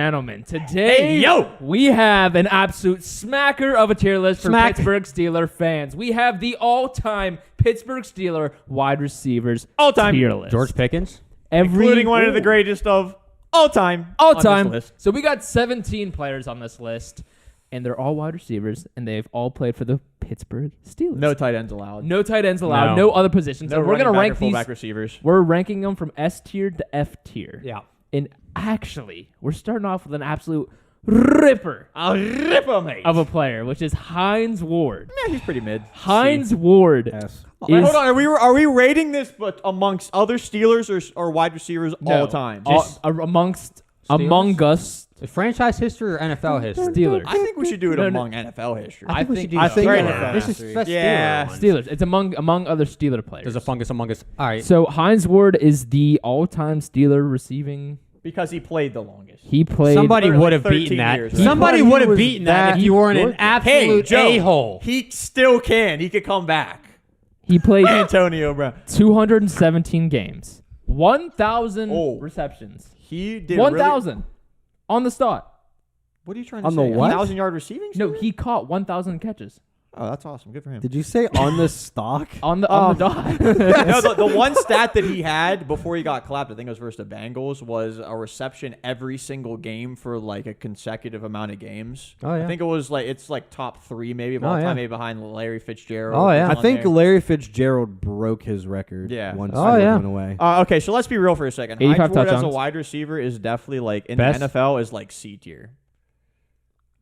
gentlemen, today we have an absolute smacker of a tier list for Pittsburgh Steeler fans. We have the all-time Pittsburgh Steeler wide receivers tier list. George Pickens. Including one of the greatest of all time. So we got 17 players on this list, and they're all wide receivers, and they've all played for the Pittsburgh Steelers. No tight ends allowed. No other positions. No, we're going to rank these receivers. We're We're ranking them from S tier to F tier. Yeah. And actually, we're starting off with an absolute ripper. Mate. Of a player, which is Hines Ward. Yeah, he's pretty mid. Hines Ward. Yes. Hold on, are we rating this but amongst other Steelers or wide receivers all time? Among us. Franchise history or NFL history? Steelers. I think we should do it among NFL history. I think we should do NFL. This is best Steelers. It's among other Steeler players. There's a fungus among us. All right. So Hines Ward is the all-time Steeler receiving. Because he played the longest. He played. Somebody for would like have beaten 13 that. years, right? Somebody would have beaten that if you weren't an absolute a-hole. He still can. He could come back. He played Antonio Brown. 217 games. 1,000 receptions. He did 1,000 on the start. What are you trying to On say? the what? 1,000-yard receiving? No, he caught 1,000 catches. Oh, that's awesome. Good for him. Did you say on the stock? On the dot. No, the one stat that he had before he got clapped, I think it was versus the Bengals, was a reception every single game for like a consecutive amount of games. Oh, yeah. I think it was like top 3 maybe of all time, maybe behind Larry Fitzgerald. Oh, yeah. I think Larry Fitzgerald broke his record. Yeah. Once he went away. Okay, so let's be real for a second. 85 Hines Ward as a touchdowns. wide receiver is definitely like in Best? the NFL is like C tier.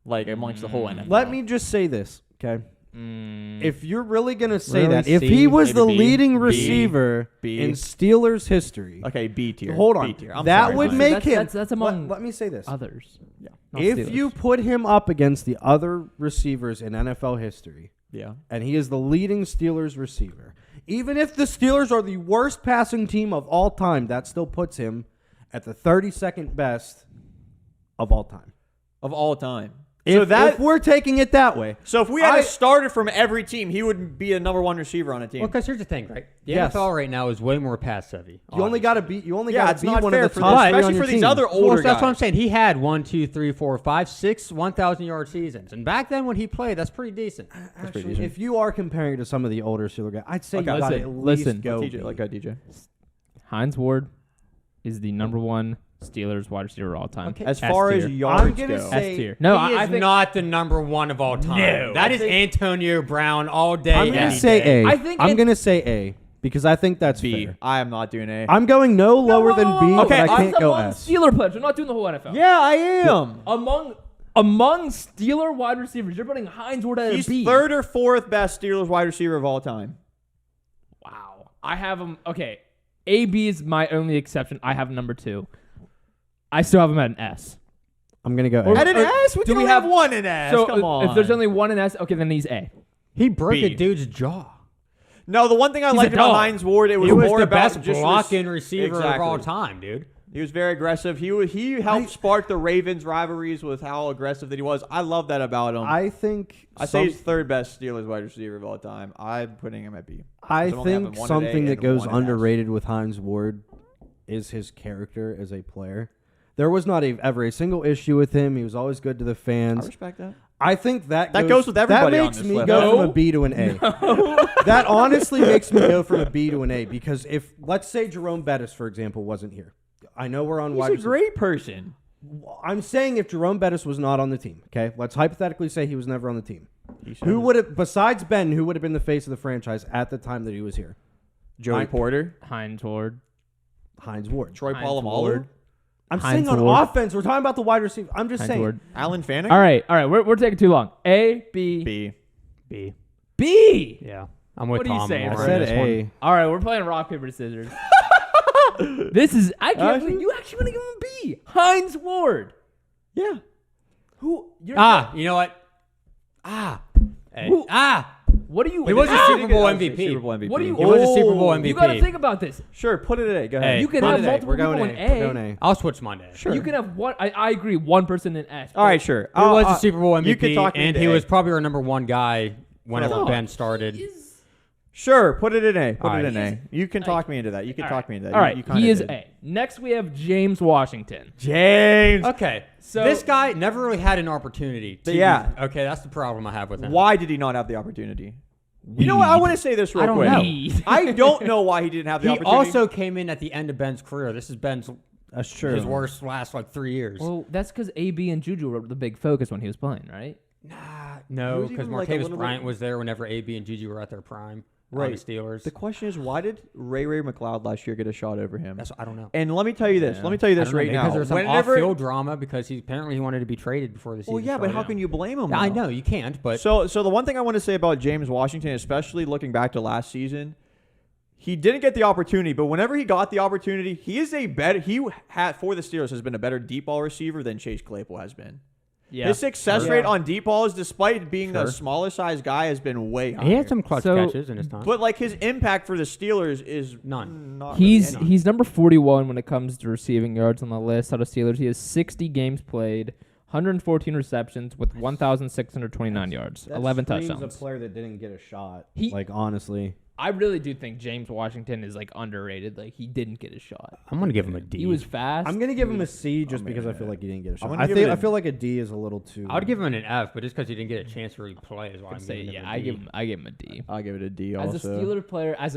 Like amongst the whole NFL. Let me just say this, okay? If you're really going to say Really that, if C, he was maybe the B, leading B, receiver B. in Steelers history, Okay, B tier. hold on, B tier. I'm that sorry, would Mike. make him. That's among let me say this. others. Yeah. Not If Steelers. you put him up against the other receivers in NFL history, Yeah. and he is the leading Steelers receiver, even if the Steelers are the worst passing team of all time, that still puts him at the 32nd best of all time. Of all time. If we're taking it that way. So if we had a starter from every team, he would be a number 1 receiver on a team. Well, because here's the thing, right? The Yes. NFL right now is way more pass heavy. You only got to beat. You only Yeah, got to it's beat not one fair of the for top this, three on especially your for these team. other older Well, guys. that's what I'm saying. He had 1, 2, 3, 4, 5, 6 1,000-yard seasons, and back then when he played, that's pretty decent. Actually, if you are comparing to some of the older Steeler guys, I'd say you Okay, got to listen, at least go. TJ, like DJ. Hines Ward is the number 1 Steelers wide receiver of all time. Okay. As far as S-tier. yards I'm gonna go. say- S tier. No, he I is think not the number 1 of all time. No. That is Antonio Brown all day. I'm going any to say day. A. I think I'm it- going to say A because I think that's B. fair. I am not doing A. I'm going no lower than B, Okay, but I can't go among S. Steeler players. We're not doing the whole NFL. Yeah, I am. Among Steeler wide receivers, you're putting Hines Ward at He's a B. 3rd or 4th best Steelers wide receiver of all time. Wow. I have him. Okay. AB is my only exception. I have number 2. I still have him at an S. I'm going to go Or- A. At an S? do we have one in S? So Come on. if there's only one in S, okay, then he's A. He broke B. a dude's jaw. No, the one thing I He's liked a about dog. Hines Ward, it was He was more the about best just blocking receiver of all Exactly. time, dude. He was very aggressive. He helped spark the Ravens rivalries with how aggressive that he was. I love that about him. I think I say he's 3rd best Steelers wide receiver of all time. I'm putting him at B. I So I'm only having think one at A something that and goes one at S. underrated with Hines Ward is his character as a player. There was not ever a single issue with him. He was always good to the I fans. respect that. I think that goes with everybody That on makes this me list. go No. from a B to an A. That honestly makes me go from a B to an A because if, let's say Jerome Bettis, for example, wasn't here. I know we're on wide He's a receiver. great person. I'm saying if Jerome Bettis was not on the team, okay? Let's hypothetically say he was never on the team. He should Who have. would have, besides Ben, who would have been the face of the franchise at the time that he was here? Joey Porter, Hines Ward. Hines Ward. Troy Hines Polamalu, Ward. I'm Hines saying on Ward. offense. We're talking about the wide receiver. I'm just Hines saying. Ward. Alan Fanning. All right. We're taking too long. A, B, B. B. B. Yeah. I'm with What are you Tom. saying, more I on said this A. one. All right, we're playing rock, paper, scissors. This is, I can't believe you actually want to give him a B. Hines Ward. Yeah. Who? You're You know what? A. Who- Ah. What do you? He was a Super Bowl MVP. Super Bowl MVP. What do you? He was a Super Bowl MVP. You got to think about this. Sure, put it at A. Go ahead. Hey, You can put have it at A. multiple We're going people A. in We're going A. A. I'll switch mine to A. Sure. You can have one. I agree. One person in S. All right, sure. He was a Super Bowl you can MVP, talk me and into he A. was probably our number 1 guy whenever No, Ben started. he is- Sure, put it in A. Put All it right. in A. You can talk me into that. You can talk me into that. All right, You kinda he is did. A. Next, we have James Washington. James. Okay, So- this guy never really had an opportunity. Yeah. Okay, that's the problem I have with him. Why did he not have the opportunity? You know what? I want to say this real I don't quick. know. I don't know why he didn't have the He opportunity. also came in at the end of Ben's career. This is Ben's That's true. his worst last like 3 years. Well, that's because AB and Juju were the big focus when he was playing, right? No, was because even, like, a Martavis little Bryant bit- was there whenever AB and Juju were at their prime. on Right. The Steelers. The question is, why did Ray McLeod last year get a shot over him? I don't know. And let me tell you this. Let me tell you I this don't know, right because now. there's some Whenever, off-field drama because he wanted to be traded before the season. well, yeah, but started. how can you blame him? I though? know you can't, but So the one thing I want to say about James Washington, especially looking back to last season, he didn't get the opportunity, but whenever he got the opportunity, he is a better. For the Steelers has been a better deep ball receiver than Chase Claypool has been. Yeah. His success rate on deep balls, despite being the smaller size guy, has been way higher. he had some clutch So- catches in his time. But like his impact for the Steelers is None. Not He's really any. he's number 41 when it comes to receiving yards on the list out of Steelers. He has 60 games played, 114 receptions with 1,629 yards, 11 screams touchdowns. A player that didn't get a shot. He- Like honestly, I really do think James Washington is like underrated. Like he didn't get a shot. I'm gonna give him a D. He was fast. I'm gonna give him a C just because I man. feel like he didn't get a shot. gonna I give think it a- I feel like a D is a little too. I would give him an F, but just because he didn't get a chance to really play is why I'm say giving him yeah. a I D. give him a D. I'll give it a D. As Also, a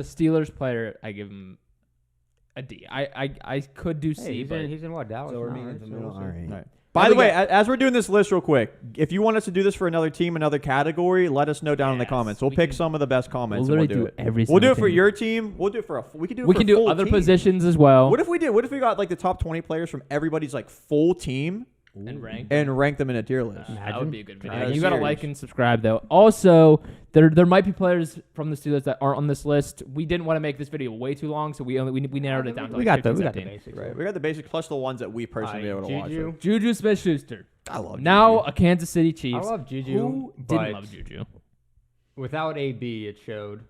Steelers player, I give him a D. I could do Hey, C, he's, but in, he's in what Dallas? So we're now, meeting right? in the So middle. we'll All see. right. Right. By And the we way, got- as we're doing this list real quick, if you want us to do this for another team, another category, let us know down in the Yes, comments. We'll we pick can- some of the best comments. we'll and literally we'll do do it. every We'll do single it for team. your team. We'll do it for we can do it we for can a do full other team. positions as well. What if we did? What if we got like the top 20 players from everybody's like full team and rank. and rank them in a tier list? That would be a good video. Imagine. You gotta Serious. like and subscribe though. Also, there might be players from the Steelers that aren't on this list. We didn't want to make this video way too long, so we narrowed it down to We like got 15, the 17. basics. Right. We got the basics plus the ones that we personally be able to watch. Juju. It. Juju Smith-Schuster. I love Now a Kansas City Chiefs. I love Juju. Who but didn't love Juju? Without AB, it showed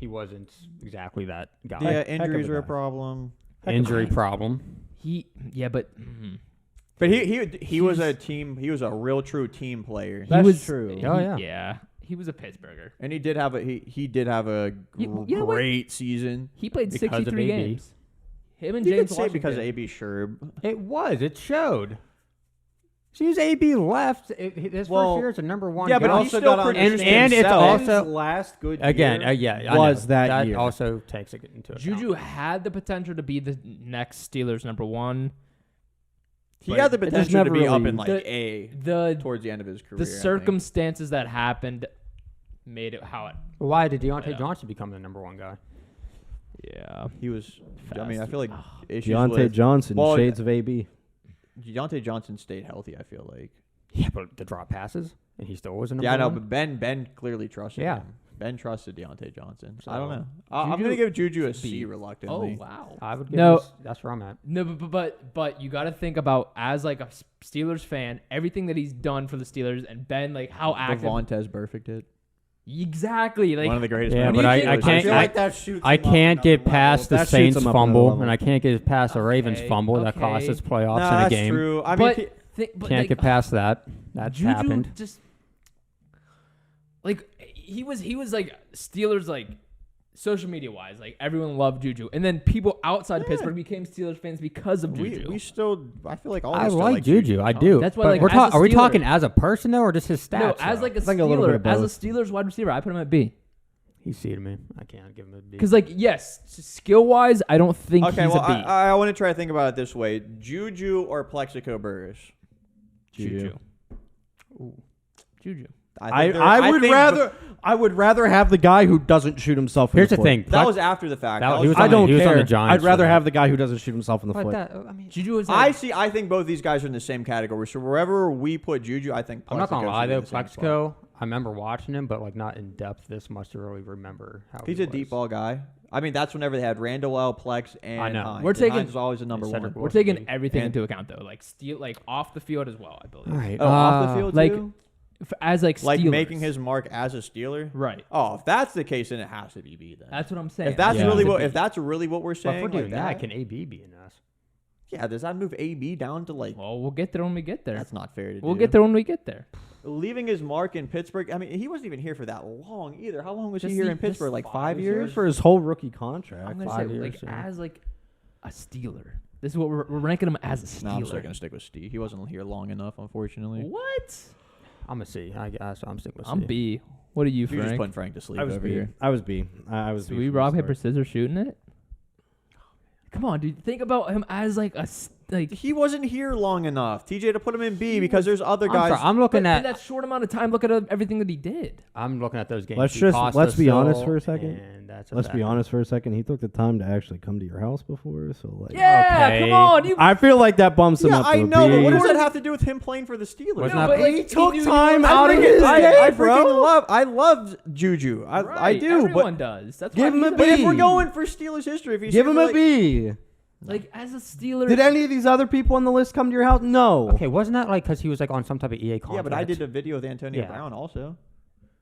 he wasn't exactly that guy. Yeah, Heck of a injuries are a guy. problem. Injury problem. But But he was a team. He was a real true team player, That's was true. Oh, yeah. Yeah, he was a Pittsburgher. and he did have a You know what? great season. He played Because of 63 AB. games. Him and You James could say Washington. because of AB, sure. It was. It showed. See, as AB left, his Well, first year as a number one yeah, guy. but he also still got on produced and it's himself. also- last good Again, year yeah, I was know. that year. also takes it into account. Juju had the potential to be the next Steelers number one. He But had the it just potential to never be up really- in like The- A The towards the end of his career. the I think. circumstances that happened made it how it. Why did Diontae Yeah. Johnson become the number one guy? Yeah. He was. I mean, I Fast. feel like issues Deontay with Johnson, well, shades of AB. Deontay Johnson stayed healthy. I feel like. Yeah, but the drop passes, and he still was a number Yeah, I know, one. but Ben clearly trusted Yeah. him. Ben trusted Deontay Johnson. So, I don't know. I'm Juju gonna give Juju a should C be- reluctantly. Oh wow. I would give No. that's where I'm at. No, but you got to think about as like a Steelers fan, everything that he's done for the Steelers, and Ben like how active. Devontae perfect it. Exactly. Like One of the greatest. Yeah, men but in I Steelers can't- history. feel like that shoots I him up can't another get level. past the That shoots Saints him up another fumble, level. and I can't get past the Ravens Okay, fumble that cost okay. us playoffs No, in a that's game. true. I mean, but, Can't like, get past that. That's Juju happened. just like he was like Steelers like social media wise, like everyone loved Juju, and then people outside Pittsburgh became Steelers fans because of Juju. we still. I feel like all. of I us still like Juju. I do. That's why, But like, we're as a are we Steeler- talking as a person though, or just his stats? no, as though? like a think a little bit Steeler, of as a both. Steelers wide receiver, I put him at B. he's seated me. I can't give him a B. Because like yes, skill wise, I don't think Okay, he's well, a B. I want to try to think about it this way: Juju or Plaxico Burress. Juju. Juju. I would rather have the guy who doesn't shoot himself in Here's the the foot. thing. That was after the fact. That- That he was was I on the- don't he was on care. the Giants I'd rather for that. have the guy who doesn't shoot himself in the But foot. that, I mean, Juju is. I see. I think both these guys are in the same category. So wherever we put Juju, I think. I'm not gonna Plaxico lie should be though, in the same spot. Plaxico. I remember watching him, but like not in depth this much to really remember how. He's he a deep was. ball guy. I mean, that's whenever they had Randall, Plex, and I know. Hines. We're And taking- Hines is always a number Cedric one. We're Wilson, taking maybe. everything And- into account though, like like off the field as well. I believe. All right. Oh, off the field like too? as like Like Steelers. making his mark as a Steeler. right. Oh, if that's the case, then it has to be B. Then That's what I'm saying. if that's Yeah. really He's a what B. if that's really what we're But if saying, we're doing like that, can AB be an S? yeah, does that move AB down to like? Well, we'll get there when we get there. That's not fair to do. We'll get there when we get there. leaving his mark in Pittsburgh. I mean, he wasn't even here for that long either. How long was he Just here the- in Pittsburgh? just Like 5 He was here years? for his whole rookie contract. I'm gonna 5 say years, like yeah. as like a Steeler. This is what we're ranking him as a Steeler. No, I'm still gonna stick with Steve. He wasn't here long enough, unfortunately. What? I'm a C. I guess I'm sticking with C. I'm B. What are you, You're just Frank? putting Frank to sleep I was over B. here. I was B. I was So B we from the rock start. paper scissors shooting it. Come on, dude. Think about him as like He wasn't here long enough, TJ, to put him in B because there's other I'm guys. sorry, I'm looking in at that short amount of time. Look at everything that he did. I'm looking at those games. Let's he just- cost let's us be honest still, for a second. and that's a Let's be fact. honest for a second. He took the time to actually come to your house before, so like. Yeah, Okay. come on. You I feel like that bumps him Yeah, up. To I a know, but B. what does that have to do with him playing for the Steelers? Wasn't No, that- but, like, He took knew time you- out of freaking- his I day, freaking bro. I loved Juju. I Right, do, everyone but does. That's Give why him he's a but if we're B. going for Steelers history, if he's Give here him for, a like, B. like as a Steeler. Did any of these other people on the list come to your house? No. Okay, wasn't that like because he was like on some type of EA contract? Yeah, but I did a video with Antonio Yeah. Brown also.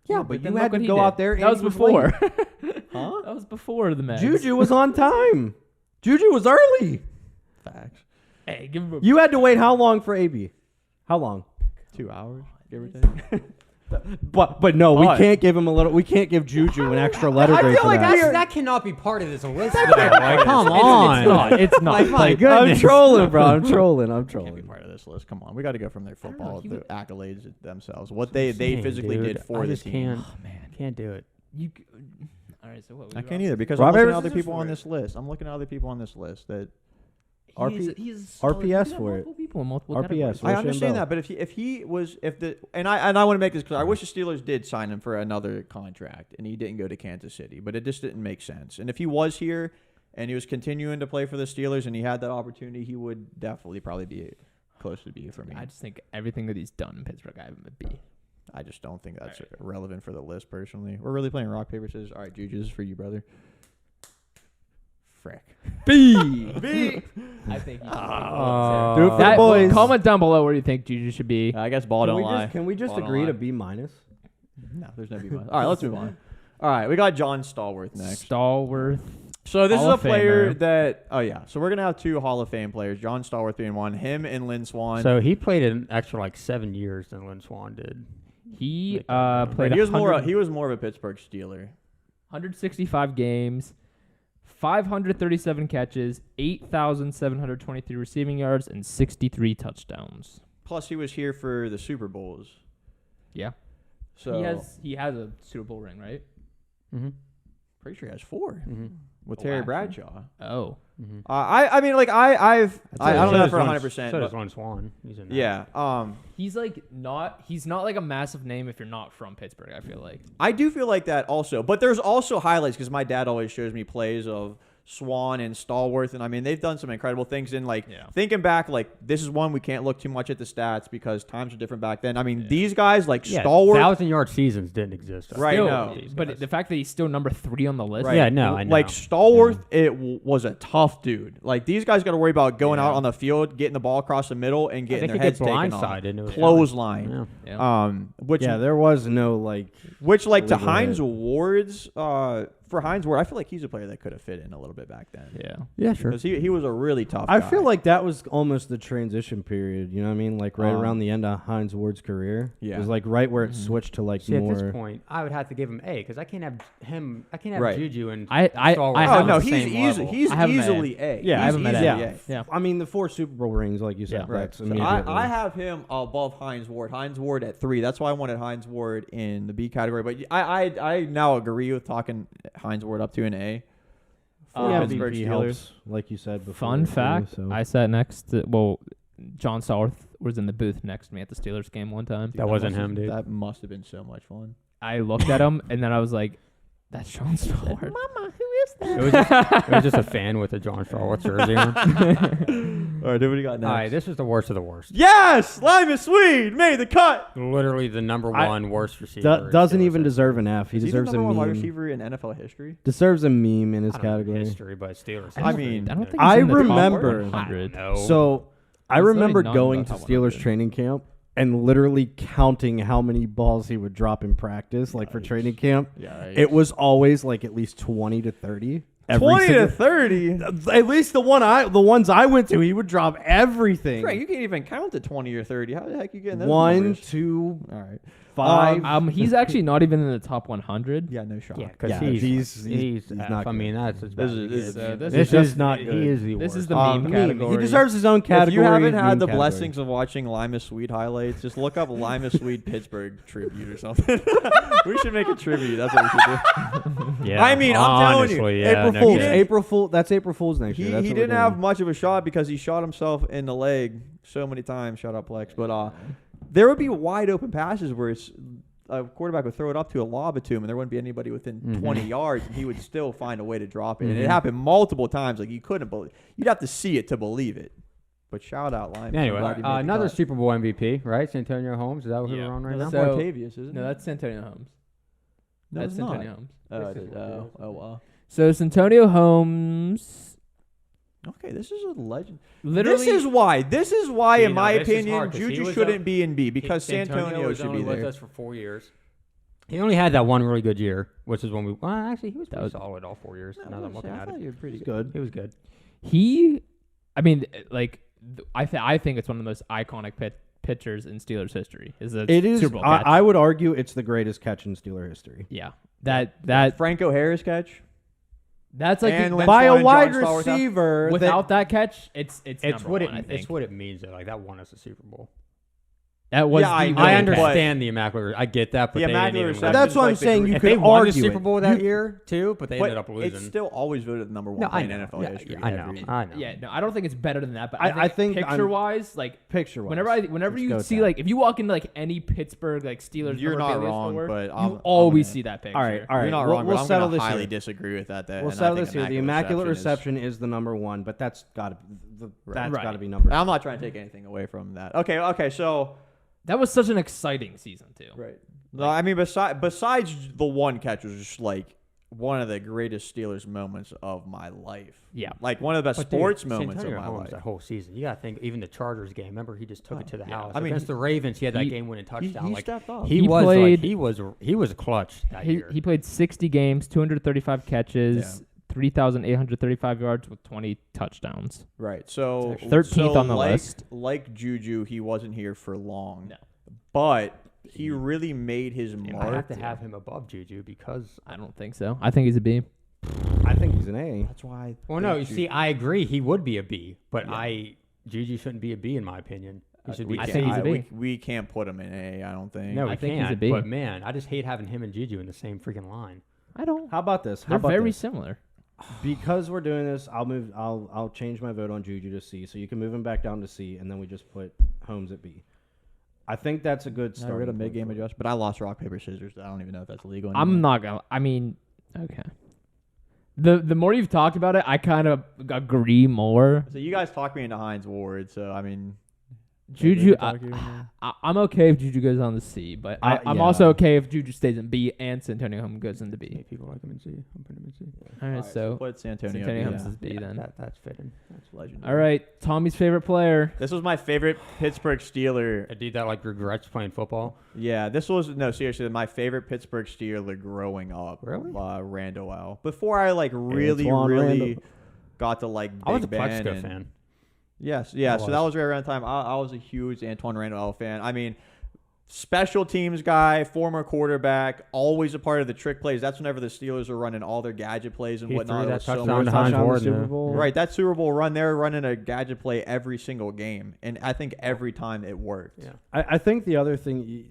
Yeah, but then you look had what to he go did. out there. That and was he late. before. Huh? That was before the match. Juju was on time. Juju was early. Facts. Hey, give him a. You had to wait how long for AB? How long? 2 hours, give or take. But no, we But- can't give him a little. We can't give Juju an extra letter I grade feel for like that. that cannot be part of this list. Though. Like, come on. It's not. It's not. Like, my Like, goodness. I'm trolling, bro. I'm trolling. Can't be part of this list. Come on, we got to go from their don't know, football he to would- accolades themselves. What they Dang, physically dude. did for I the just team. Can't, can't do it. you. All right. So what? I can't either because Rob I'm looking at Evans other is people for on it. this list. I'm looking at other people on this list that He's RPS for it. multiple people in multiple RPS. categories. I Wish understand him that, but if he was and I want to make this clear, I wish the Steelers did sign him for another contract and he didn't go to Kansas City, but it just didn't make sense. And if he was here and he was continuing to play for the Steelers and he had that opportunity, he would definitely probably be close to B for me. I just think everything that he's done in Pittsburgh, I have him at B. I just don't think that's relevant for the list personally. We're really playing rock paper scissors. All right, Juju, this is for you, brother. Frick. B. B. I think. Do it for That- the boys. Comment down below where you think Juju should be. I guess ball Can don't we lie. just, can we just Ball don't agree lie. to B minus? No, there's no B minus. All right, let's move on. All right, we got John Stallworth next. Stallworth. So this Hall is a of player Famer. that so we're gonna have 2 Hall of Fame players, John Stallworth being one, him and Lynn Swann. So he played an extra like 7 years than Lynn Swann did. He But played. he was more 100 of a Pittsburgh Steeler. 165 games, 537 catches, 8,723 receiving yards, and 63 touchdowns. Plus he was here for the Super Bowls. Yeah. So He has a Super Bowl ring, right? Mm-hmm. pretty sure he has 4 Mm-hmm. with Oh, Terry actually. Bradshaw. Oh. Mm-hmm. I mean like I don't know that for 100%. So does but Lynn Swann. He's in that. yeah. He's not like a massive name if you're not from Pittsburgh, I feel like. I do feel like that also. But there's also highlights because my dad always shows me plays of Swann and Stallworth, and I mean they've done some incredible things. And like thinking back, like this is one we can't look too much at the stats because times are different back then. I mean these guys like Yeah, Stallworth, 1,000-yard seasons didn't exist. Right, Still, no. But the fact that he's still number 3 on the list. right? Yeah, no, I know. Like Stallworth, it was a tough dude. Like these guys got to worry about going Yeah. out on the field, getting the ball across the middle, and getting they their could heads get taken off. blindsided. and it was Clothesline. Yeah. Yeah. Which Yeah, there was no like. Which, like, to Legal Hines hit. Awards, for Hines Ward, I feel like he's a player that could have fit in a little bit back then. Yeah. Yeah, sure. Because he was a really tough I guy. feel like that was almost the transition period. You know what I mean? Like right Um, around the end of Hines Ward's career. Yeah. It was like right where it switched to like See, at this more. point, I would have to give him A because I can't have him. I can't have Right. Juju and I Stallworth have Oh, on no, the he's same level. he's I have him at A. easily A. Yeah, I He's have him at easily A. Yeah. I mean, the 4 Super Bowl rings, like you said. Yeah. Right. That's So immediately. I have him above Hines Ward. Hines Ward at 3. That's why I wanted Hines Ward in the B category. But I now agree with talking Hines Ward up to an A. For yeah, Pittsburgh MVP Steelers. helps, like you said before. Fun too, fact, so. I sat John Stallworth was in the booth next to me at the Steelers game one time. That wasn't must him, have- dude. That must have been so much fun. I looked at him and then I was like, that's John Stallworth. Mama, who is that? It was just a fan with a John Stallworth jersey on. All right, what do we got next? All right, this is the worst of the worst. Yes! Limas Sweed made the cut! Literally the number one worst receiver. in doesn't Steelers even history. deserve an F. He Is he the deserves a number one wide meme. receiver in NFL history? Deserves a meme in his I don't know category. history, but Steelers. I mean, I don't think I he's in the top remember- 100. No. So I He's remember literally not going in to the top Steelers 100. training camp and literally counting how many balls he would drop in practice, like for Yikes. training camp. Yeah. It was always like at least 20 to 30. every 20 to single- 30. At least the ones I went to, he would drop everything. Frank, you can't even count to 20 or 30. How the heck you getting those 1, numbers? 2, All right. 5. He's actually not even in the top 100. Yeah, no shot. Yeah, because Yeah, he's not I mean, good. that's as This bad is- as this it is- gets. this This is just is not He good. is the This worst. is the Um, meme meme. category. He deserves his own category. If you haven't meme had the category. blessings of watching Limas Sweed highlights, just look up Limas Sweed Pittsburgh tribute or something. We should make a tribute. That's what we should do. Yeah, I mean, I'm telling you, honestly, yeah, April no Fool's. kidding. April Fool. That's April Fool's next year. He That's what we're didn't doing. have much of a shot because he shot himself in the leg so many times. Shut up, Plex. But there would be wide open passes where a quarterback would throw it up to a lob it to him, and there wouldn't be anybody within 20 yards, and he would still find a way to drop it. And it happened multiple times. Like you couldn't believe. You'd have to see it to believe it. But shout out, Limas. Anyway, I'm glad he made the another cut. Super Bowl MVP, right? Santonio Holmes. Is that who Yeah. we're on right No, now? that's So- Martavis, isn't No, it? that's Santonio Holmes. No, That's it's not. Santonio Holmes. Oh, wow. So Santonio Holmes, Okay, this is a legend. literally, This is why, See, in no, my this is opinion, hard 'cause he Juju was shouldn't up- be in B because Santonio was should only be with there. us for 4 years. He only had that one really good year, which is when we. Well, actually, he was pretty solid all 4 years. Now that I'm looking at it, You're pretty He's good. he was good. I mean, like, I think it's one of the most iconic pitchers in Steelers history. It is. Super Bowl catch. I would argue it's the greatest catch in Steeler history. Yeah, that Franco Harris catch. that's like And the, Lynn By Swann a and wide John Stallworth out. receiver. without that catch, it's It's number what one, I it. think. It's what it means. Though. Like that won us a Super Bowl. That was Yeah, the I know, winning I but- understand the immaculate. I get that, but The they didn't immaculate even reception win. That's what I'm like the saying. gr- You If could they won the argue Super it. Bowl that year too, but they ended up But losing. it's still always voted the number one No, play I in know. NFL history. I know. every- I know. Yeah, no, I don't think it's better than that. But I think I'm- picture-wise, like Picture-wise. whenever Let's you go with see that. like if you walk into like any Pittsburgh like Steelers, You're not memorabilia wrong, store, but you I'm always gonna- see that picture. All right. You're not we'll, wrong, we'll but I'm settle going to this highly here. disagree with that. We'll and I settle think this here. The immaculate reception is the number one, but that's got to Right. got to be number. I'm not trying to take anything away from that. Okay, so That was such an exciting season too. right. No, I mean, besides the one catch was just like one of the greatest Steelers moments of my life. Yeah. Like one of the best But dude, sports moments of Santonio my Holmes life. that whole season. You got to think, even the Chargers game. Remember, he just took it to the house. I mean, Against the Ravens, he had that he- game-winning touchdown. he like stepped up. he He was played- like he was clutch that year. He played 60 games, 235 catches, 3,835 yards with 20 touchdowns. Right. So 13th on the like, list. Like Juju, he wasn't here for long. No. But he really made his I mark. have to have him above Juju because. I don't think so. I think he's a B. I think he's an A. That's why. Well, no, you see, I agree. He would be a B, but Juju shouldn't be a B in my opinion. He should be. I a think C. he's a B. We can't put him in A. I don't think. No, we I think he's can't. a B. But man, I just hate having him and Juju in the same freaking line. I don't. How about this? How They're about very this? similar. Because we're doing this, I'll change my vote on Juju to C, so you can move him back down to C, and then we just put Holmes at B. I think that's a good I start. read a mid game adjust, but I lost rock paper scissors. I don't even know if that's legal. I'm anymore. not gonna. I mean, okay. The more you've talked about it, I kind of agree more. So you guys talked me into Hines Ward. So I mean, Juju, talk you into- I'm okay if Juju goes on the C, but I'm yeah. also okay if Juju stays in B and Santonio Holmes goes into B. People like him in C. I'm putting him in C. All right, so put Santonio. Santonio B. Holmes is B then. That's fitting. That's legendary. All right, Tommy's favorite player. This was my favorite Pittsburgh Steeler. A dude that like regrets playing football. Yeah, this was seriously my favorite Pittsburgh Steeler growing up. Really? Randall. Before I like really Antwaan Randle. got to like Big I was a Ben Plaxico and- fan. Yes, yeah. I So was. that was right around the time I was a huge Antwaan Randle fan. I mean, special teams guy, former quarterback, always a part of the trick plays. That's whenever the Steelers were running all their gadget plays and He whatnot. threw It that was so touchdown much to fun. Hines Touchdown in the Ward. Super Bowl. Right, that Super Bowl run, they're running a gadget play every single game, and I think every time it worked. Yeah. I think the other thing,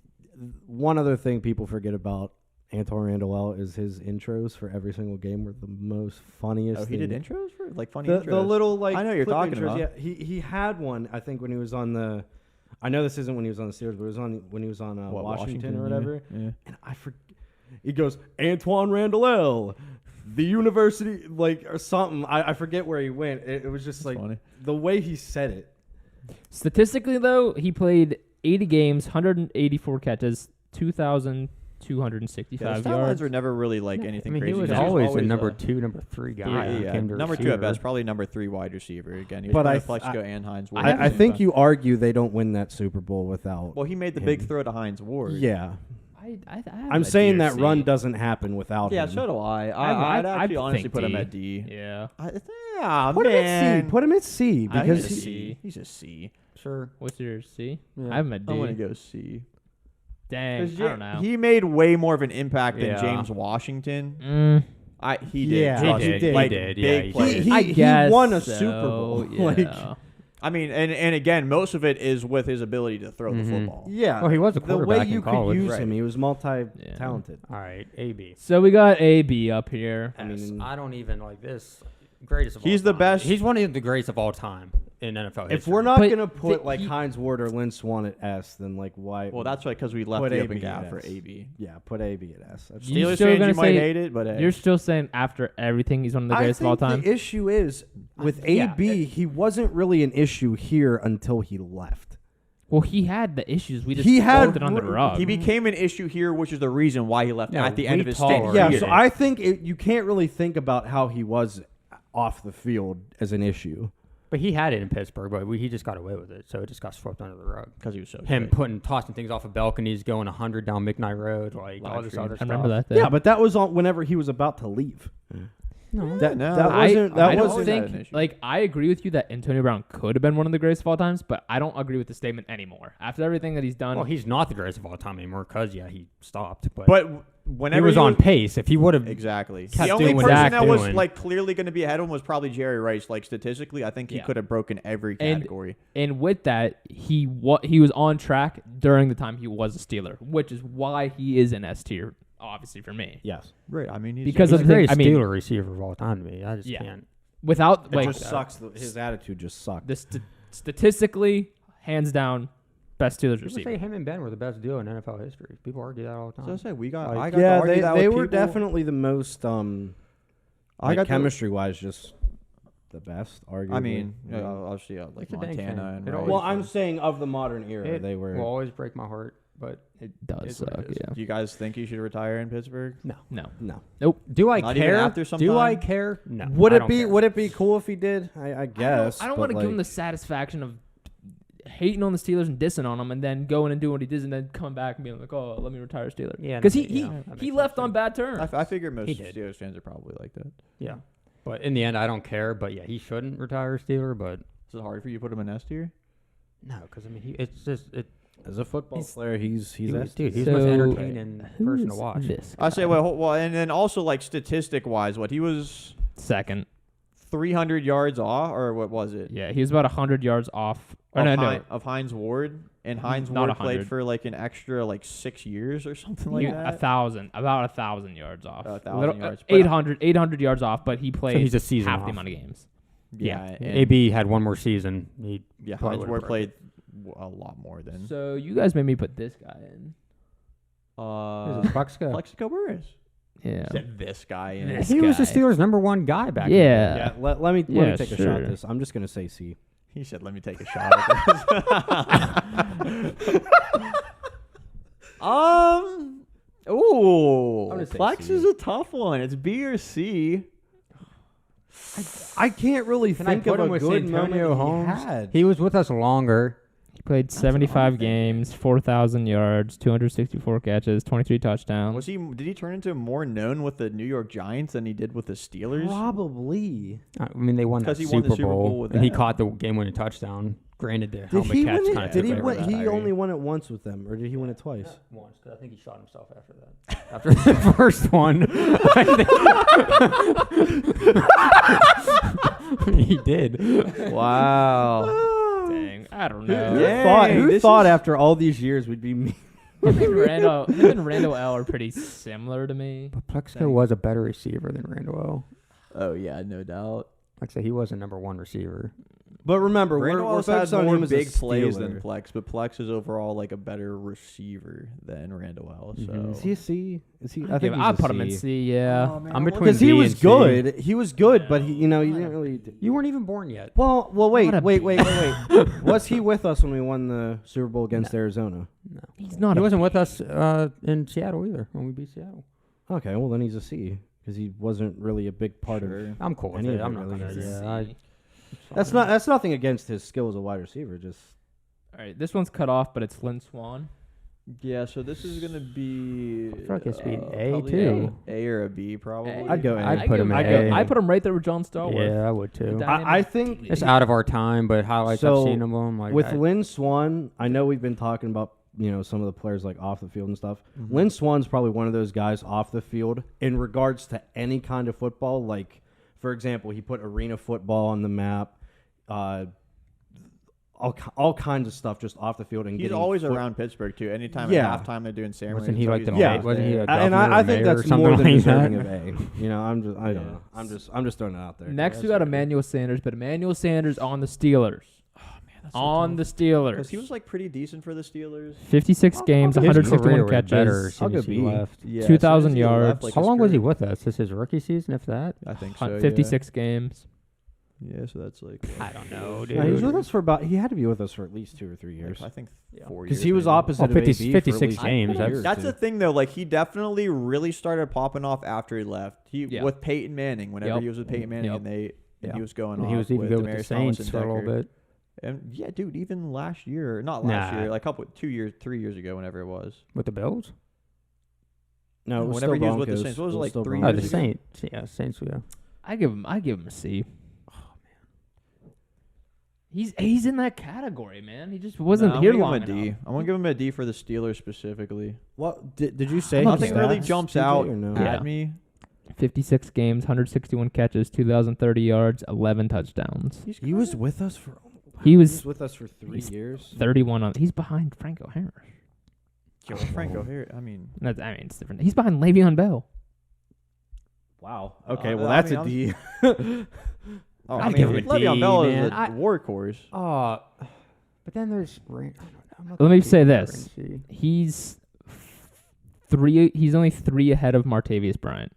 one other thing people forget about Antwaan Randle is his intros for every single game were the most funniest. Oh, he did thing. intros for like funny The intros. little like I know you're clip talking intros. about. Yeah, he had one. I think when he was on the. I know this isn't when he was on the Steelers, but it was on when he was on What, Washington or yeah. whatever. Yeah. And I forget. He goes Antwaan Randle, the university like or something. I forget where he went. It was just like funny. the way he said it. Statistically, though, he played 80 games, 184 catches, 2,265 Yeah, the yards. lines were never really like anything I mean, crazy. he was because always a number 2, number 3 guy. Yeah, when it yeah. came to Number 2 receiver. at best, probably number 3 wide receiver. Again, he was But playing I with th- Plaxico and Hines Ward. I think you argue they don't win that Super Bowl without. Well, he made the him. big throw to Hines Ward. Yeah. I'm saying that run doesn't happen without him. Yeah, so do I. I'd actually honestly put him at D. Yeah. Put him at C. Put him at C because he's a C. Sure. What's your C? Yeah. I have him at D. I'm gonna go C. Dang, I don't know. He made way more of an impact than James Washington. He did. Yeah, He did. Like, He did. big plays. He won a Super Bowl. Yeah. Like, I mean, and again, most of it is with his ability to throw the football. yeah. Well, he was a the quarterback way you in college. could use Right. him, he was multi-talented. All right, AB. So we got AB up here. I mean, I don't even like this. Greatest of all He's the time. best. He's one of the greatest of all time in NFL history. If we're not But gonna put the- Hines Ward or Lynn Swann at S, then why? Well, that's right, because we left Put the AB open at gap for S. AB. Yeah, put AB at S. That's You Steelers still fans, gonna you might say- hate it, but You're still saying after everything, he's one of the greatest of all time? The issue is with AB, he wasn't really an issue here until he left. Well, he had the issues. We just He had swept it under the rug. he became an issue here, which is the reason why he left Yeah, at the end we of his tolerate stint. Yeah, Yeah. so I think you can't really think about how he was off the field as an issue. But he had it in Pittsburgh, but he just got away with it, so it just got swept under the rug. Because he was so Him good. tossing things off of balconies, going 100 down McKnight Road, like all Live this stream. other I stuff. remember that. Yeah, but that was on whenever he was about to leave. No. That No. wasn't. I don't wasn't think, an issue. like, I agree with you that Antonio Brown could have been one of the greatest of all times, but I don't agree with the statement anymore. After everything that he's done, Well, he's not the greatest of all time anymore because, he stopped. But whenever he was on pace. If he would have Exactly. kept The only doing what person Dak that was doing. like clearly going to be ahead of him was probably Jerry Rice. Like statistically, I think he Yeah. could have broken every And- category. and with that, he was on track during the time he was a Steeler, which is why he is an S tier, obviously for me. Yes. Right. I mean, Because he's of the the thing, greatest I mean, Steeler receiver of all time to me. I just Yeah. can't. without It like just sucks. His attitude just sucked. statistically, hands down, best Steelers People receiver. say him and Ben were the best duo in NFL history. People argue that all the So I time. say we got. Like- I got. Yeah, to argue that they with were people. definitely the most. I got chemistry wise, just the best. Arguably. I mean, Yeah. obviously, like It's a dang Montana shame. and It Rice. always- Well, I'm saying of the modern era, It they were. will always break my heart, but It does It's what it suck. is. Yeah. Do you guys think he should retire in Pittsburgh? no. no. Do I Not even care? after some Do I time? care? No. Would I it don't be? care. Would it be cool if he did? I guess. I don't but want to give him like- the satisfaction of hating on the Steelers and dissing on them, and then going and doing what he did, and then come back and being like, "Oh, let me retire Steeler." Yeah, because that he makes left sense, on too. bad terms. I figure most He did. Steelers fans are probably like that. Yeah. But in the end, I don't care. But yeah, he shouldn't retire Steeler. But Is it hard for you to put him in S tier? no, because I mean, it's just it. As a football player, he's He was, S dude, tier. he's the most So, entertaining Who person to is watch. This I say, guy? well, and then also like statistic wise, what he was Second. 300 yards off, or what was it? Yeah, he was about 100 yards off. Or Of Hines Ward, and Hines Not Ward played 100. for like an extra 6 years or something like that. about 1,000 yards off. 1,000 yards. But- 800 yards off, but he played he's a season half off. the amount of games. Yeah, and- AB had one more season. He Yeah, probably Hines would've Ward broke played a lot more than So you guys made me put this guy in. Plaxico. Plaxico Burress. Yeah. Said this guy in. This He was the guy. Steelers' number 1 guy back then. Yeah. Let me Yeah, take a shot sure. at this. I'm just gonna say C. He said, "Let me take a shot at this." Ooh, I'm gonna say Plex C. is a tough one. It's B or C. I can't really Can I think put of him a with good Santonio moment Holmes? he had. He was with us longer. He played 75 games, 4,000 yards, 264 catches, 23 touchdowns. Was he? Did he turn into more known with the New York Giants than he did with the Steelers? Probably. I mean, they won that 'Cause he won the Super Bowl with and he them. caught the game-winning touchdown. Granted, the Did helmet he catch win kind it? of Did took he away win? from He that. only won it once with them, or did he win it twice? Once, 'cause I think he shot himself after that. After the first one, he did. Wow. Dang, I don't know. Who Dang, thought? Who this thought is- after all these years we'd be me? Him and Randall L are pretty similar to me. But Plaxico was a better receiver than Randall. Oh yeah, no doubt. Like I said, he was a number 1 receiver. But remember, Randall we're Wallace had focused on more him as a big plays Steeler. than Plex, but Plex is overall a better receiver than Randall Wells. Mhm. Is he a C? Is he? I Yeah, think I'll he's a put him in C. Yeah. I'm between because he B was and C. good. He was good, but he didn't really. You weren't even born yet. Well, wait. Not a Was he with us when we won the Super Bowl against Arizona? No. He's not. He wasn't with us in Seattle either when we beat Seattle. Okay, well then he's a C because he wasn't really a big part of. Sure. I'm cool with Any it. of I'm it not really gonna. is. Yeah, That's nothing against his skill as a wide receiver. Just All right, this one's cut off, but it's Lynn Swann. Yeah, so this is gonna be. I feel like it's be an A probably too. A or a B, probably. I'd go A. I'd put him in A. I put him right there with John Stallworth. Yeah, I would too. I think It's out of our time, but highlights So, I've seen of him. Like with Lynn Swann, I know we've been talking about some of the players like off the field and stuff. Lynn Swann's probably one of those guys off the field in regards to any kind of football. Like, for example, he put arena football on the map. All kinds of stuff just off the field and He's always around Pittsburgh too. Anytime Yeah. at halftime they're doing ceremonies. wasn't he like the Yeah. wasn't he a and governor I or think mayor or that's something more than like deserving that? of A. I don't know. I'm just throwing it out there. Next, we got Emmanuel Sanders, but Emmanuel Sanders on the Steelers. On the Steelers. Because he was like pretty decent for the Steelers. 56 games, His 161 career was better catches, as soon as he left. Yeah, 2,000 as soon as he left, yards. like, How his long was he career- with us? This is his rookie season, if that? I think so. yeah. 56 games. Yeah, so that's like. I don't know, Yeah, he was dude. with us for about. He had to be with us for at least 2 or 3 years. I think 4 years. Because he was maybe. opposite of 50 AB for at 56 least games, 4 that's- years, That's too. the thing, though. Like, he definitely really started popping off after he left. Yeah. With Peyton Manning, whenever Yep. he was with Peyton Manning, Yep. and Yeah. he was going And off. he was even with good with the Demaryius Thomas Saints and for a little Decker. bit. And yeah, dude, even last year, not last Nah. year, like 3 years ago, whenever it was. With the Bills? No, it was Whenever still he was with the Broncos. Saints, what was it, It like still 3 Oh, years the ago? Saints. Yeah, Saints, yeah. I give him a C. He's in that category, man. He just wasn't I'm here gonna long give him a D. enough. I'm gonna give him a D for the Steelers specifically. What did you say? Nothing his really stats, jumps TJ, out or no? Yeah. at me. 56 games, 161 catches, 2,030 yards, 11 touchdowns. He was with us for. He was with us for 3 he's years. 31 on. He's behind Franco Harris. Franco here. I mean, It's different. He's behind Le'Veon Bell. Wow. Okay. Well, I that's mean, a D. I'd give him a D, Le'Veon Bell man. is a I- workhorse. But then there's. Let me say this. He's He's only 3 ahead of Martavis Bryant.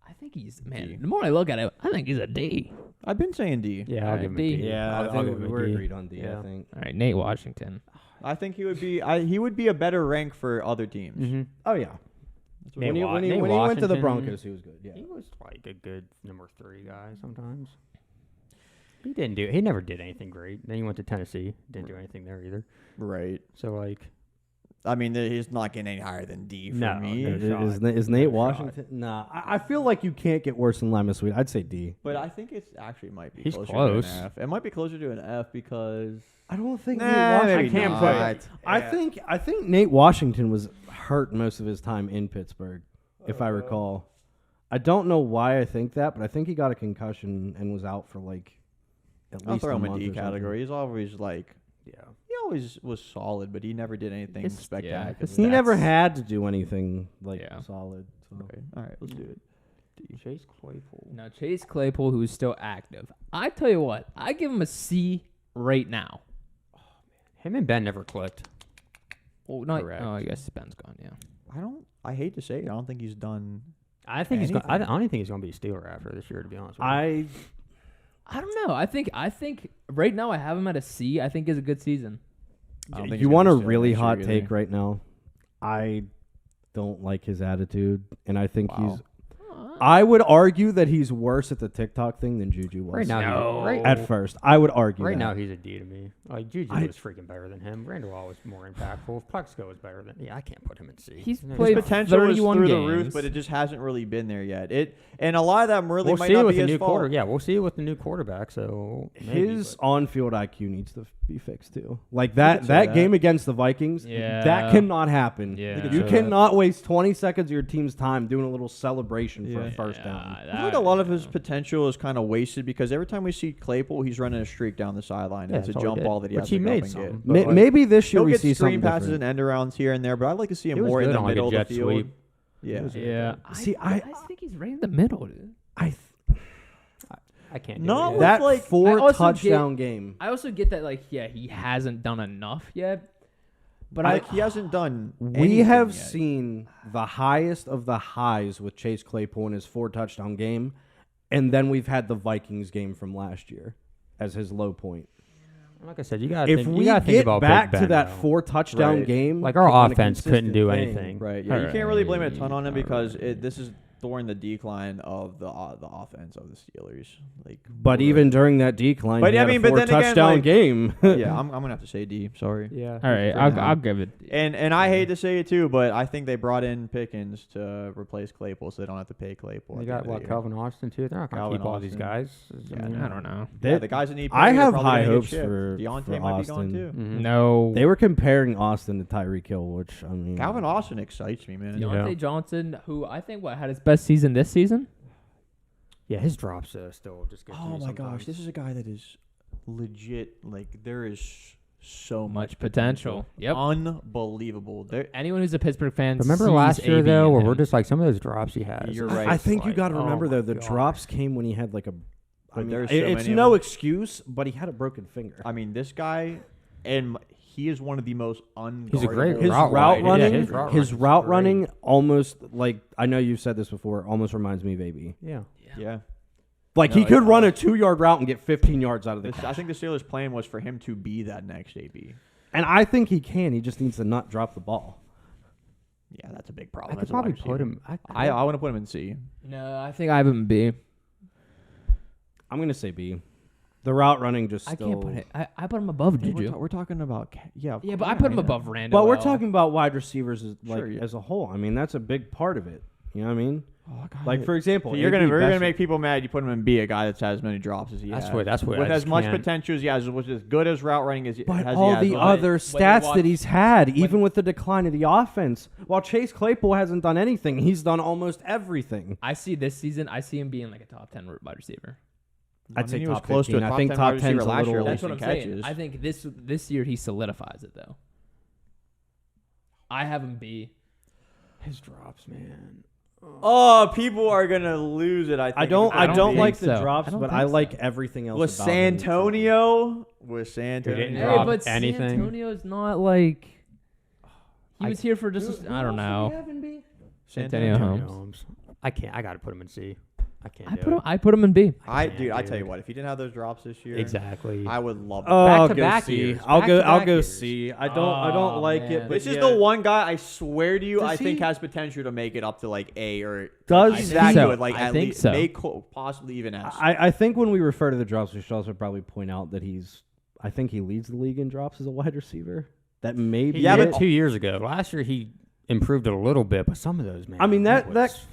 I think he's D. The more I look at it, I think he's a D. I've been saying D. Yeah, I'll Alright, give him a D. D. Yeah, I'll I think give him a we're D. agreed on D. Yeah. I think. All right, Nate Washington. I think he would be. He would be a better rank for other teams. Mm-hmm. Oh yeah. Nate When he Wa- when he Nate when he went to the Washington, Broncos, he was good. Yeah. He was like a good number 3 guy sometimes. He never did anything great. Then he went to Tennessee. Didn't do anything there either. Right. So like, I mean, he's not getting any higher than D for No, me. no shot. Is Nate No Washington? Nah, I feel like you can't get worse than Limas Sweed. I'd say D. But I think it's actually might be He's closer close. to an F. It might be closer to an F because I don't think Nah, Nate Washington. maybe can't not. put- I think Nate Washington was hurt most of his time in Pittsburgh, if I recall. I don't know why I think that, but I think he got a concussion and was out for like at I'll least throw a him a month D or something. category. He's always like yeah. he always was solid, but he never did anything His- spectacular. his He never Stats. had to do anything like Yeah. solid. So. Okay. All right, let's do it. Chase Claypool. Now Chase Claypool, who's still active. I tell you what, I give him a C right now. Him and Ben never clicked. Well, not. Correct. Oh, I guess Ben's gone. Yeah. I hate to say it. I don't think he's done. I think he's. I Anything. don't even think he's going to be a Steeler after this year. To be honest with you. I don't know. I think right now I have him at a C. I think is a good season. I don't think You he's want a gonna be really next year hot either. take right now? I don't like his attitude, and I think Wow. he's. I would argue that he's worse at the TikTok thing than Juju was. right now, No. right, At first, I would argue. right that. now he's a D to me. Like Juju was freaking better than him. Randall was more impactful. If Plaxico was better than, I can't put him in C. He's No, played His potential is 31 through the games. roof, but it just hasn't really been there yet. And a lot of them really We'll might see it not with be the his new fault. quarter. Yeah, we'll see it with the new quarterback. So maybe, His but- on-field IQ needs to be fixed too. Like could that say that that. game against the Vikings, Yeah. that cannot happen. Yeah. You say cannot waste 20 seconds of your team's time doing a little celebration for a Yeah. first down. I feel like a lot of his potential is kind of wasted because every time we see Claypool, he's running a streak down the sideline. Yeah, it's a that's all jump he ball did. that he Which has he to go made up and some, get. but like- Maybe this year He'll we get see screen something passes different. and end arounds here and there, but I'd like to see him He was more in good the on, like, a middle of jet the field. sweep. Yeah. Yeah. See, I think he's right in the middle, dude. I can't. do Not it. with, That like- I four also touchdown game. I also get that, like, yeah, he hasn't done enough yet. But Like he hasn't done. We anything have yet. seen the highest of the highs with Chase Claypool in his 4 touchdown game, and then we've had the Vikings game from last year as his low point. Like I said, you got. If think, we you gotta think get about back Big to Ben, that though. 4 touchdown Right. game, Like our on a offense couldn't do consistent thing, anything. Right. Yeah. You can't really blame it a ton on him because this is during the decline of the offense of the Steelers. But even during that decline, But he I had mean, a but then again, 4-touchdown game. yeah, I'm gonna have to say D. Sorry. Yeah. All right, I'll give it. And I hate to say it too, but I think they brought in Pickens to replace Claypool, so they don't have to pay Claypool. They at the got end of the year. Calvin Austin too. They're not gonna Calvin keep all these Austin. guys. Yeah, mean, I don't know. Yeah, the guys that need. I paying are have probably high gonna get hopes shipped. for Diontae might Austin. be gone too. Mhm. No. They were comparing Austin to Tyreek Hill, which I mean, Calvin Austin excites me, man. Diontae Johnson, who I think had his best season this season. Yeah, his drops still just get to Oh me my sometimes. gosh, this is a guy that is legit. There is so Much potential. Yep. Unbelievable. Anyone who's a Pittsburgh fan. Remember sees last year AB though, in where him. we're just like some of those drops he has. You're it's right. I just think you like, got to oh remember my though, the gosh. drops came when he had like a. I But mean, there's so it's many of no them. excuse, but he had a broken finger. I mean, this guy, and he is one of the most unguardable. He's a great his route route running. running, Yeah, his running's route great. running almost like I know you've said this before. Almost reminds me of AB. Yeah. Yeah. Like No, he could it's run all- a 2-yard route and get 15 yards out of the I catch. think the Steelers' plan was for him to be that next AB. And I think he can. He just needs to not drop the ball. Yeah, that's a big I problem. could as a probably wide put receiver. him. I want to put him in C. No, I think I have him in B. I'm gonna say B. The route running just I still. can't put it. I put him above Hey, Juju. we're talking about Yeah, but I put him above Randall. But we're talking about wide receivers Sure, yeah. as a whole. I mean, that's a big part of it. You know what I mean? Oh, God. Like for example, So we're AB gonna best- make people mad. You put him in B, a guy that's had as many drops as he That's has. what- that's what I with as just much can't- potential as he has, with as good as route running as But as all he has. the with- other when you stats watch- that he's had, even with the decline of the offense, while Chase Claypool hasn't done anything, he's done almost everything. I see this season. I see him being like a top 10 wide receiver. I'd say he was top close 15. to a I top think 10 top wide receiver 10's a last year. little- At That's least what in I'm saying. catches. I think this year he solidifies it though. I have him B. His drops, man. Oh, people are gonna lose it. I think. I don't I don't think like the so. drops, I don't but think I so. like everything else. with about him. Santonio. With He Santonio. didn't Hey, drop but anything. Santonio's not like he I- was here for just I don't know. Santonio Santonio. Holmes. I can't. I got to put him in C. I can't. I put him in B. I can't, dude, I tell you dude. what, if he didn't have those drops this year, Exactly. I would love it. Oh, I'll go Back-to-back C. years. I'll go Back-to-back years. C. I don't Oh, like man. it, but This is yeah. the one guy I swear to you Does I think he? has potential to make it up to like A or Does he's he? that So. good. Like I at think least so. may possibly even S. I think when we refer to the drops, we should also probably point out that I think he leads the league in drops as a wide receiver. That may be Yeah, it. but 2 years ago, last year he improved it a little bit, but some of those, man. I mean that was-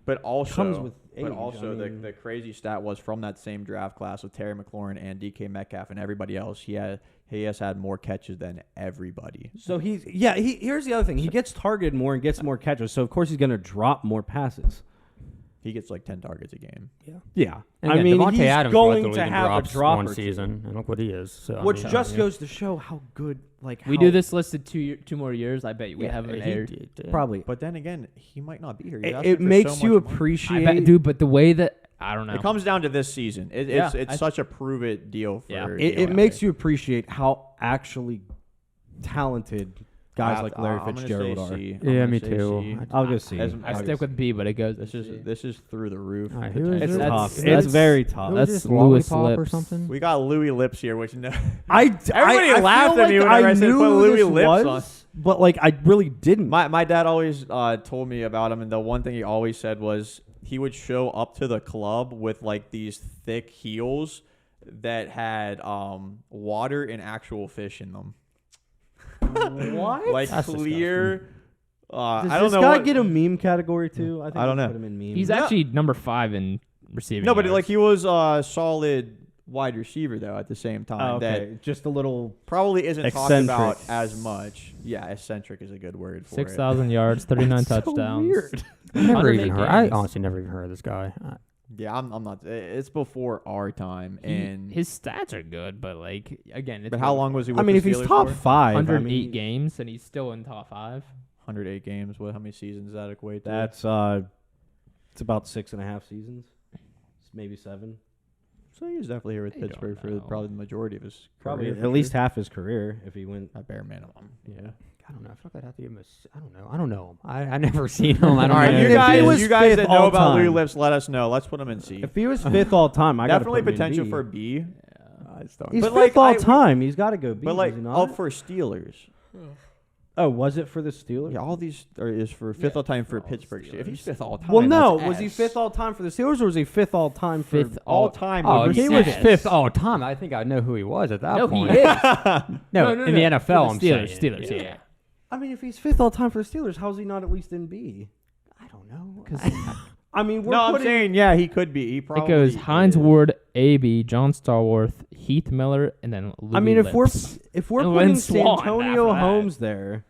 But also, comes with age, but also I mean- the crazy stat was from that same draft class with Terry McLaurin and DK Metcalf and everybody else. He has had more catches than everybody. So here's the other thing. He gets targeted more and gets more catches, so of course he's going to drop more passes. He gets like 10 targets a game. Yeah. And I again, mean, Devontae he's Adams led going the to league in have a drops drop one or two. season, and look what he is. So, I Which mean, just goes to show how good, like We how- do this listed two more years. I bet you we have him in he A. did. probably. But then again, he might not be here. You're It, asking it for makes so you much money. I appreciate, bet, dude. But the way that I don't know. It comes down to this season. It's such a prove it deal for. Yeah. it makes you appreciate how actually talented guys like Larry Fitzgerald are. Yeah, me too. I'll go C. I stick with B, but it goes. This is through the roof. All right, who is potential. it? It's That's- tough. that's- It's very tough. Who was That's this, Louis Lollipop or Lips. something. We got Louis Lips here, which no. Everybody Everybody laughed at me whenever I said put Louis Lips on. but like I really didn't. My dad always told me about him, and the one thing he always said was he would show up to the club with like these thick heels that had water and actual fish in them. What? Like That's clear. Does I don't this know. guy what- get a meme category too? I think I don't we know. Put him in meme. He's No. actually number 5 in receiving. No, but yards. like he was a solid wide receiver though at the same time. Oh, okay. That Just a little. probably isn't talked Eccentric. about as much. Yeah, eccentric is a good word for 6,000 yards, 39 So touchdowns. weird. I never 108 even heard. I games. honestly never even heard of this guy. it. Yeah, I'm not. It's before our time, and His stats are good, but like again, it's but how long was he? With I mean, the if he's Steelers top for? 5, 108 I mean, games and he's still in top 5. 108 games. What? How many seasons does that equate to? that's it's about 6.5 seasons, maybe 7. So he was definitely here with I don't Pittsburgh for know. probably the majority of his Probably career, at for least sure. half his career if he went. A bare minimum. Yeah. I don't know. I feel like I'd have to give him I don't know. I don't know him. I never seen him. I don't All right, know. you If he guys, was you guys fifth that know all about Louis time. Lips, let us know. Let's put him in C. If he was 5th all time, I gotta Definitely put him in potential B. for B. He's But 5th like, all I- time. He's got to go B. But like does he not? up for Steelers. Oh, was it for the Steelers? Yeah, all these is for fifth all time for all the Pittsburgh. If he's Steelers. fifth all time, Well, no. that's Was he S. fifth all time for the Steelers, or was he fifth all time for Fifth all time? Oh, would he be was S. fifth all time. I think I know who he was at that No, point. he is. No, in the NFL, I'm For the saying. Steelers, yeah. I mean, if he's fifth all time for the Steelers, how's he not at least in B? I don't know. I mean, we're No, I'm putting, saying he could be. He It probably goes Hines is. Ward, AB, John Stallworth, Heath Miller, and then Louis I mean, if Lips. we're And putting Lynn Swann Santonio after that. Holmes there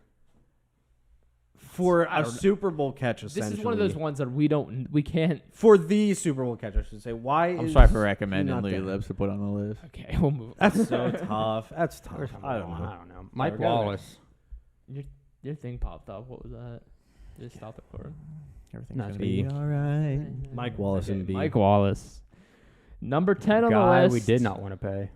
for I a don't know. Super Bowl catch, This essentially. is one of those ones that we can't. For the Super Bowl catch, I should say. Why I'm is sorry for he recommending not Louis there? Lips to put on the list. Okay, we'll move on. That's so tough. That's tough. I don't know. I don't know. Mike Never got it. Wallace. Your thing popped up. What was that? Just stop it, Corbin. Everything's Not gonna B. be all right. Mike Wallace in B. Mike Wallace. Number 10 on the Guy list. we did not want to pay.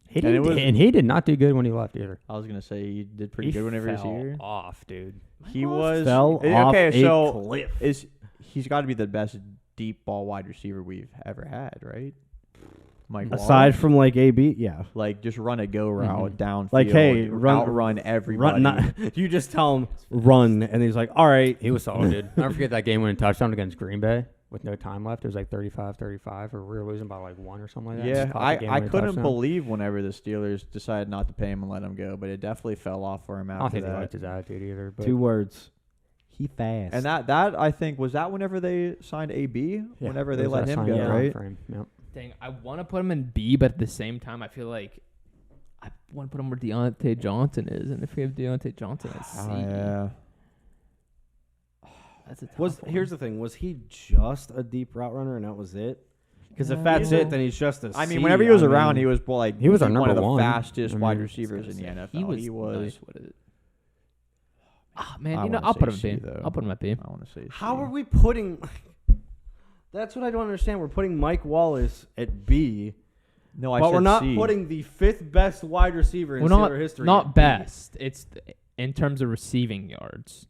He And it didn't, was- and he did not do good when he left either. I was gonna say he did pretty He good whenever he was fell here. off, dude. He was fell eh, off okay. a So cliff. he's got to be the best deep ball wide receiver we've ever had, right? Mike Aside Wallace? from like AB, yeah. like just run a go route downfield, Like, hey, outrun everybody. Run, not, you just tell him run, and he's like, all right. He was solid, dude. I'll never forget that game winning touchdown against Green Bay with no time left. It was like 35-35, or we were losing by like 1 or something like that. Yeah, Just caught the I game-winning couldn't touchdown. believe whenever the Steelers decided not to pay him and let him go, but it definitely fell off for him I don't after think they liked that. his attitude either. But 2 words. He fast. And that I think was that whenever they signed AB, yeah, whenever it they was let that him sign go, down right? for him. Yep. Dang, I want to put him in B, but at the same time, I feel like I want to put him where Diontae Johnson is. And if we have Diontae Johnson at C, Oh, yeah. that's a tough one. Here's the thing: was he just a deep route runner, and that was it? Because if No. that's it, then he's just a I mean, C. whenever he was I around, mean, he was like He was our one number of the one. fastest I wide mean, receivers in the NFL. He was. Nice with it. Ah, I man, you know, wanna I'll put him say at B. C, though. I'll put him at B. I want to say How C. are we putting? That's what I don't understand. We're putting Mike Wallace at B, No, I but said we're not C. putting the 5th best wide receiver in Well, Steeler history. not at B. best. It's in terms of receiving yards.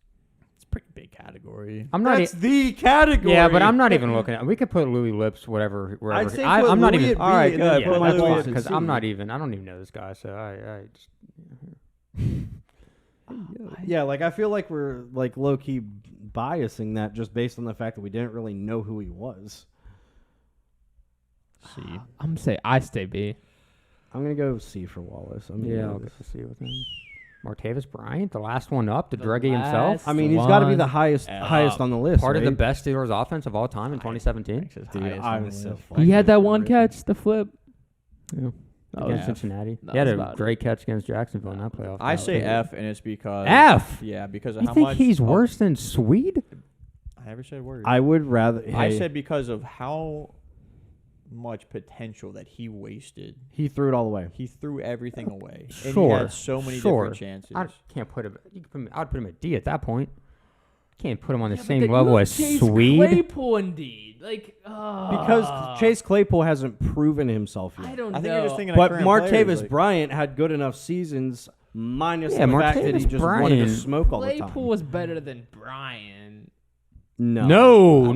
It's a pretty big category. I'm not. That's the category. Yeah, but I'm not even looking at. We could put Louis Lips, whatever, wherever. I'd say I, put I'm not Louis even. at B All right, and good. then Yeah, put put Mike that's Louis Wallace because at I'm C. not even. I don't even know this guy, so I just. Yeah, like I feel like we're like low key biasing that just based on the fact that we didn't really know who he was. C. I'm say I stay B. I'm gonna go C for Wallace. I'm gonna Yeah, go I'll with- get to see with him. Martavis Bryant, the last one up, the The druggie himself. last I mean, he's got to be the one highest on the list. Part of the right? best Steelers offense of all time in 2017. Dude, I was so He fucking had that good one for catch, the flip. Yeah. That Against was- Cincinnati. that He had was a about great catch against Jacksonville in that playoff. I game. say F, and it's because F? Yeah, because of You how think much he's oh, worse than Sweed? I never said a word. I would rather. I hey, said because of how much potential that he wasted. he threw it all away. He threw everything away, and he Sure, had so many sure. different chances. I can't put him. You can put him. I'd put him at D at that point. Can't put him on the Yeah, but same then you level have as Chase Sweed. Claypool, indeed. Like, Because Chase Claypool hasn't proven himself I yet. don't I think know. you're just thinking. But of current players, Martavis like- Bryant had good enough seasons, minus Yeah, the fact that he Martavis just wanted to Bryant- smoke all the Claypool time. was better than Bryant. No, No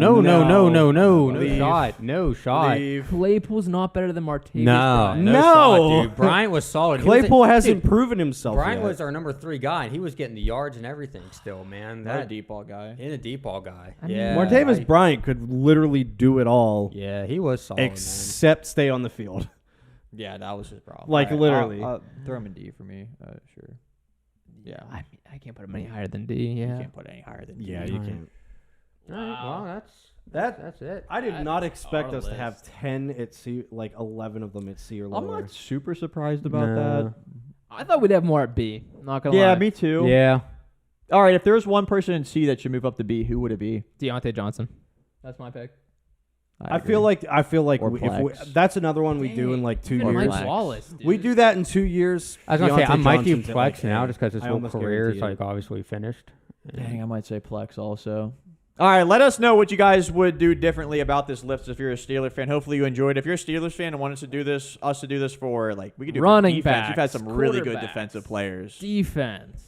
Leave. shot. No shot. Leave. Claypool's not better than Martavis No, Bryant. no, No. shot, dude. Bryant was solid. He was Claypool a- hasn't dude, proven himself Bryant yet. was our number 3 guy, and he was getting the yards and everything still, man. Another That deep ball guy. in a deep ball guy. I mean, Yeah, Martavis Bryant could literally do it all Yeah, he was solid, man. except stay on the field. Yeah, that was his problem. Like, All literally. I'll throw him in D for me. Sure. Yeah. I mean, I can't put him any higher than D. You Yeah. can't put any higher than D. Yeah, you you Alright. can't. All right, well, That- that's it. I did That's not expect our us to have list. 10 at C, like 11 of them at C or lower. I'm not super surprised about No. that. I thought we'd have more at B. Not gonna Yeah, lie. me too. Yeah, All right, if there's one person in C that should move up to B, who would it be? Diontae Johnson. That's my pick. I agree. Or feel like if we, Plex. that's another one we do in like 2 Even years. Mike Plex. Wallace. Dude. We do that in 2 years. I was gonna say I Diontae might do Johnson's at, Plex now A. just because his I whole almost career is guarantee like obviously finished. Dang, I might say Plex also. All right, let us know what you guys would do differently about this list if you're a Steelers fan. Hopefully you enjoyed. If you're a Steelers fan and want us to do this for like we could do Running defense. You've had backs, some really good quarterbacks. defensive players. defense.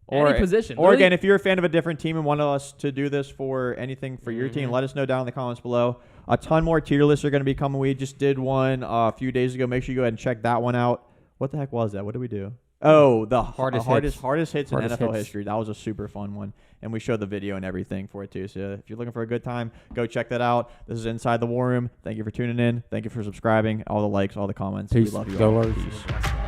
Or Any position. Or really. again, if you're a fan of a different team and want us to do this for anything for your Mm-hmm. team, let us know down in the comments below. A ton more tier lists are going to be coming. We just did one a few days ago. Make sure you go ahead and check that one out. What the heck was that? What did we do? Oh, the Hardest hardest hits in Hardest NFL hits. history. That was a super fun one. And we showed the video and everything for it, too. So if you're looking for a good time, go check that out. This is Inside the War Room. Thank you for tuning in. Thank you for subscribing. All the likes, all the comments. Peace. We love you Go all. Lords. Peace.